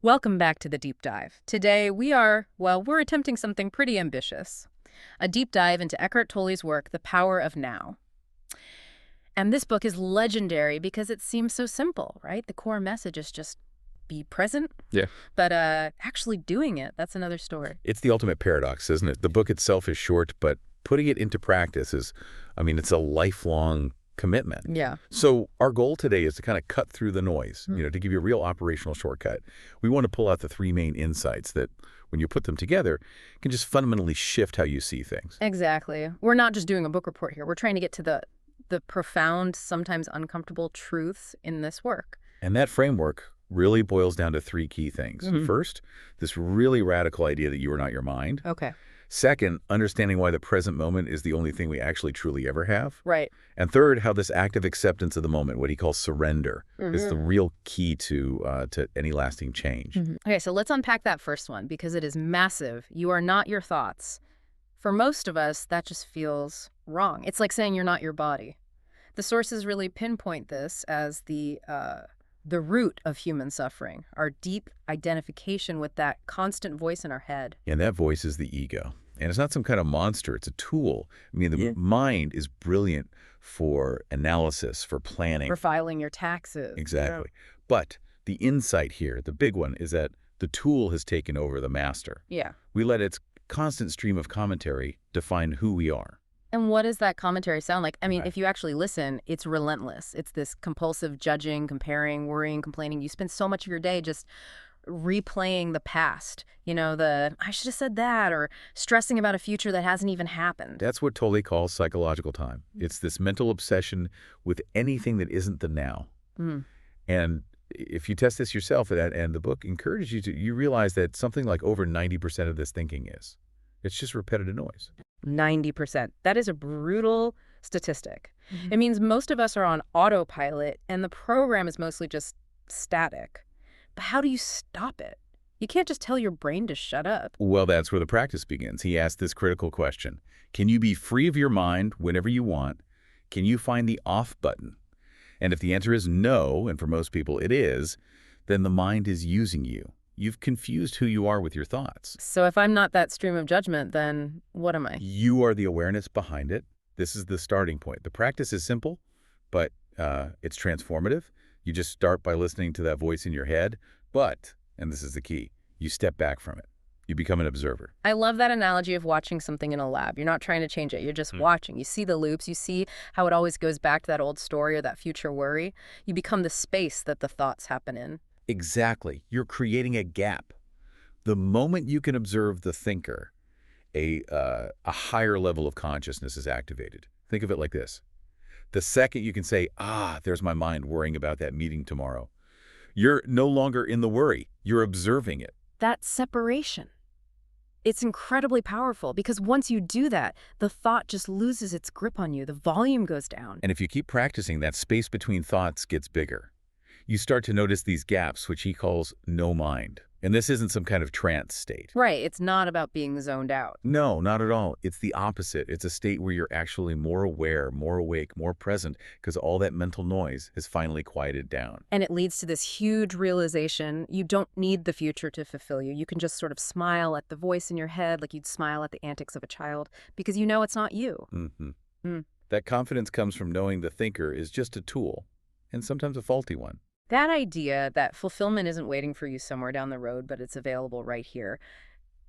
Welcome back to the deep dive. Today we're attempting something pretty ambitious. A deep dive into Eckhart Tolle's work, The Power of Now. And this book is legendary because it seems so simple, right? The core message is just be present. Yeah. But actually doing it, that's another story. It's the ultimate paradox, isn't it? The book itself is short, but putting it into practice it's a lifelong commitment. Yeah. So our goal today is to kind of cut through the noise, to give you a real operational shortcut. We want to pull out the three main insights that, when you put them together, can just fundamentally shift how you see things. Exactly. We're not just doing a book report here. We're trying to get to the profound, sometimes uncomfortable truths in this work. And that framework really boils down to three key things. First, this really radical idea that you are not your mind. Okay. Second, understanding why the present moment is the only thing we actually truly ever have. Right. And third, how this active acceptance of the moment, what he calls surrender, is the real key to any lasting change. Okay, so let's unpack that first one because it is massive. You are not your thoughts. For most of us, that just feels wrong. It's like saying you're not your body. The sources really pinpoint this as the root of human suffering, our deep identification with that constant voice in our head. And that voice is the ego. And it's not some kind of monster. It's a tool. The mind is brilliant for analysis, for planning. For filing your taxes. Exactly. But the insight here, the big one, is that the tool has taken over the master. Yeah. We let its constant stream of commentary define who we are. And what does that commentary sound like? Right. If you actually listen, it's relentless. It's this compulsive judging, comparing, worrying, complaining. You spend so much of your day just replaying the past. I should have said that, or stressing about a future that hasn't even happened. That's what Tolle calls psychological time. It's this mental obsession with anything that isn't the now. And if you test this yourself, and the book encourages you realize that something like over 90% of this thinking it's just repetitive noise. 90%. That is a brutal statistic. It means most of us are on autopilot, and the program is mostly just static. But how do you stop it? You can't just tell your brain to shut up. Well, that's where the practice begins. He asked this critical question. Can you be free of your mind whenever you want? Can you find the off button? And if the answer is no, and for most people it is, then the mind is using you. You've confused who you are with your thoughts. So if I'm not that stream of judgment, then what am I? You are the awareness behind it. This is the starting point. The practice is simple, but it's transformative. You just start by listening to that voice in your head, but, and this is the key, you step back from it. You become an observer. I love that analogy of watching something in a lab. You're not trying to change it. You're just watching. You see the loops. You see how it always goes back to that old story or that future worry. You become the space that the thoughts happen in. Exactly. You're creating a gap. The moment you can observe the thinker, a higher level of consciousness is activated. Think of it like this. The second you can say, there's my mind worrying about that meeting tomorrow, you're no longer in the worry. You're observing it. That separation. It's incredibly powerful because once you do that, the thought just loses its grip on you. The volume goes down. And if you keep practicing, that space between thoughts gets bigger. You start to notice these gaps, which he calls no mind. And this isn't some kind of trance state. Right. It's not about being zoned out. No, not at all. It's the opposite. It's a state where you're actually more aware, more awake, more present, because all that mental noise has finally quieted down. And it leads to this huge realization. You don't need the future to fulfill you. You can just sort of smile at the voice in your head like you'd smile at the antics of a child because you know it's not you. That confidence comes from knowing the thinker is just a tool, and sometimes a faulty one. That idea that fulfillment isn't waiting for you somewhere down the road, but it's available right here,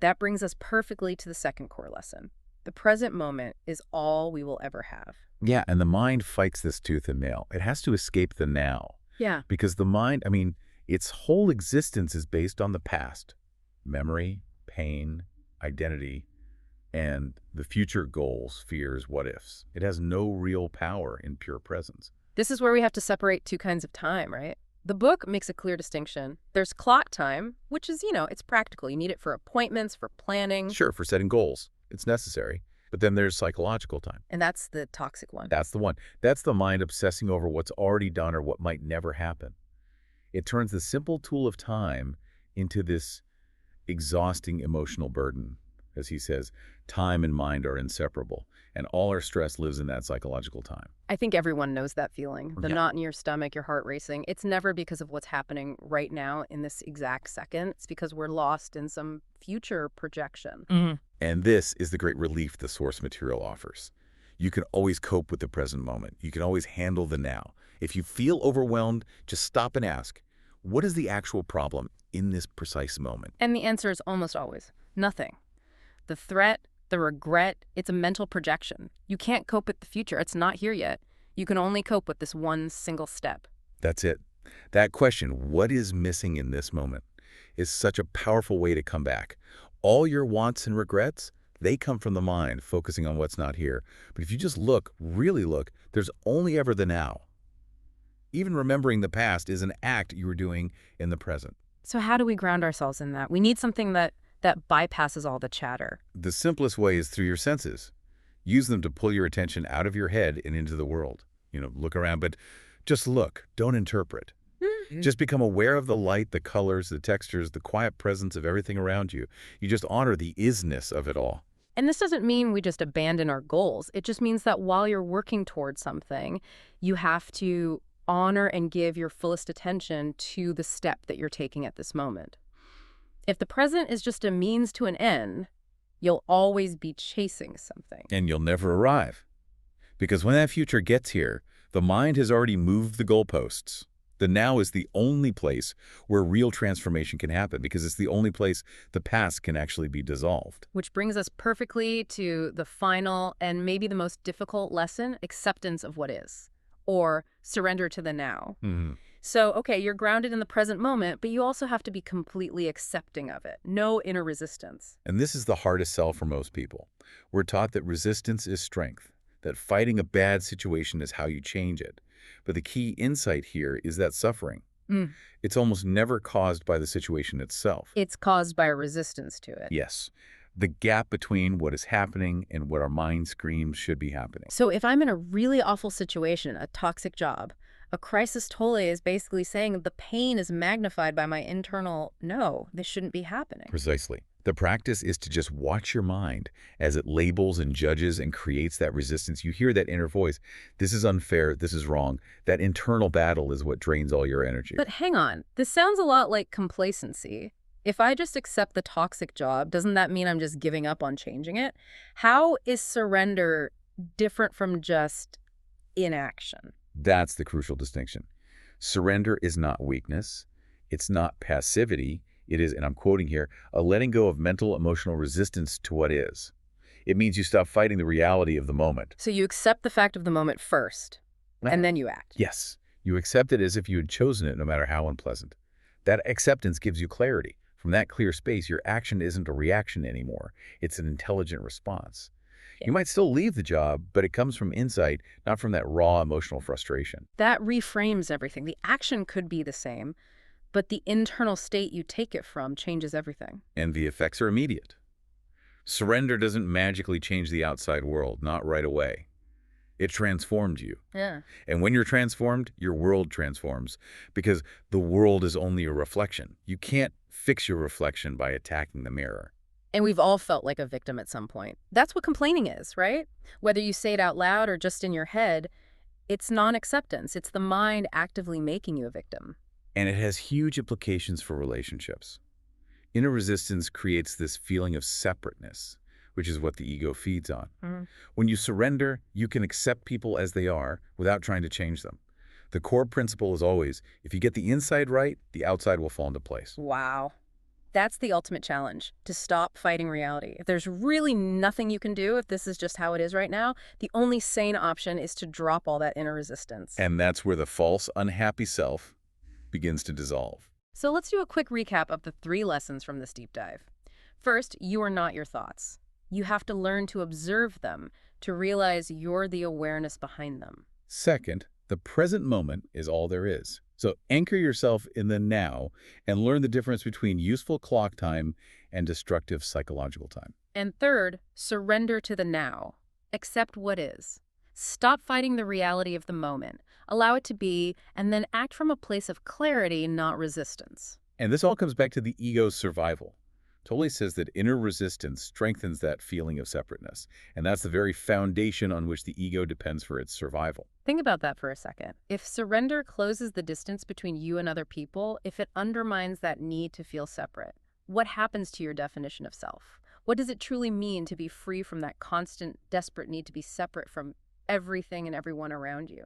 that brings us perfectly to the second core lesson. The present moment is all we will ever have. Yeah, and the mind fights this tooth and nail. It has to escape the now. Yeah. Because the mind, its whole existence is based on the past. Memory, pain, identity, and the future goals, fears, what-ifs. It has no real power in pure presence. This is where we have to separate two kinds of time, right? The book makes a clear distinction. There's clock time, which is, it's practical. You need it for appointments, for planning. Sure, for setting goals. It's necessary. But then there's psychological time. And that's the toxic one. That's the one. That's the mind obsessing over what's already done or what might never happen. It turns the simple tool of time into this exhausting emotional burden. As he says, time and mind are inseparable, and all our stress lives in that psychological time. I think everyone knows that feeling. The Yeah. knot in your stomach, your heart racing. It's never because of what's happening right now in this exact second. It's because we're lost in some future projection. And this is the great relief the source material offers. You can always cope with the present moment. You can always handle the now. If you feel overwhelmed, just stop and ask, what is the actual problem in this precise moment? And the answer is almost always nothing. The threat, the regret, it's a mental projection. You can't cope with the future. It's not here yet. You can only cope with this one single step. That's it. That question, what is missing in this moment, is such a powerful way to come back. All your wants and regrets, they come from the mind, focusing on what's not here. But if you just look, really look, there's only ever the now. Even remembering the past is an act you were doing in the present. So how do we ground ourselves in that? We need something that bypasses all the chatter. The simplest way is through your senses. Use them to pull your attention out of your head and into the world. Look around, but just look. Don't interpret. Just become aware of the light, the colors, the textures, the quiet presence of everything around you. You just honor the isness of it all. And this doesn't mean we just abandon our goals. It just means that while you're working towards something, you have to honor and give your fullest attention to the step that you're taking at this moment. If the present is just a means to an end, you'll always be chasing something. And you'll never arrive. Because when that future gets here, the mind has already moved the goalposts. The now is the only place where real transformation can happen, because it's the only place the past can actually be dissolved. Which brings us perfectly to the final and maybe the most difficult lesson, acceptance of what is, or surrender to the now. So, okay, you're grounded in the present moment, but you also have to be completely accepting of it. No inner resistance. And this is the hardest sell for most people. We're taught that resistance is strength, that fighting a bad situation is how you change it. But the key insight here is that suffering, it's almost never caused by the situation itself. It's caused by a resistance to it. Yes, the gap between what is happening and what our mind screams should be happening. So if I'm in a really awful situation, a toxic job, a crisis Tolle is basically saying the pain is magnified by my internal, no, this shouldn't be happening. Precisely. The practice is to just watch your mind as it labels and judges and creates that resistance. You hear that inner voice. This is unfair. This is wrong. That internal battle is what drains all your energy. But hang on. This sounds a lot like complacency. If I just accept the toxic job, doesn't that mean I'm just giving up on changing it? How is surrender different from just inaction? That's the crucial distinction. Surrender is not weakness. It's not passivity. It is, and I'm quoting here, a letting go of mental, emotional resistance to what is. It means you stop fighting the reality of the moment. So you accept the fact of the moment first, and then you act. Yes. You accept it as if you had chosen it, no matter how unpleasant. That acceptance gives you clarity. From that clear space, your action isn't a reaction anymore. It's an intelligent response. You might still leave the job, but it comes from insight, not from that raw emotional frustration. That reframes everything. The action could be the same, but the internal state you take it from changes everything. And the effects are immediate. Surrender doesn't magically change the outside world, not right away. It transformed you. Yeah. And when you're transformed, your world transforms, because the world is only a reflection. You can't fix your reflection by attacking the mirror. And we've all felt like a victim at some point. That's what complaining is, right? Whether you say it out loud or just in your head, it's non-acceptance. It's the mind actively making you a victim. And it has huge implications for relationships. Inner resistance creates this feeling of separateness, which is what the ego feeds on. When you surrender, you can accept people as they are without trying to change them. The core principle is always, if you get the inside right, the outside will fall into place. Wow. That's the ultimate challenge, to stop fighting reality. If there's really nothing you can do, if this is just how it is right now, the only sane option is to drop all that inner resistance. And that's where the false, unhappy self begins to dissolve. So let's do a quick recap of the 3 lessons from this deep dive. First, you are not your thoughts. You have to learn to observe them, to realize you're the awareness behind them. Second, the present moment is all there is. So anchor yourself in the now and learn the difference between useful clock time and destructive psychological time. And third, surrender to the now. Accept what is. Stop fighting the reality of the moment. Allow it to be, and then act from a place of clarity, not resistance. And this all comes back to the ego's survival. Tolle says that inner resistance strengthens that feeling of separateness, and that's the very foundation on which the ego depends for its survival. Think about that for a second. If surrender closes the distance between you and other people, if it undermines that need to feel separate, what happens to your definition of self? What does it truly mean to be free from that constant, desperate need to be separate from everything and everyone around you?